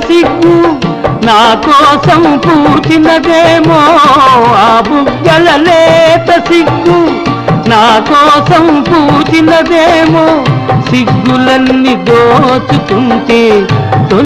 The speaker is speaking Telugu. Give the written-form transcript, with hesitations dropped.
సిగ్గు నా కోసం పూచినదేమో, ఆ బుగ్గల లేత సిగ్గు నా కోసం పూచినదేమో, సిగ్గులన్నీ దోచుకుంటే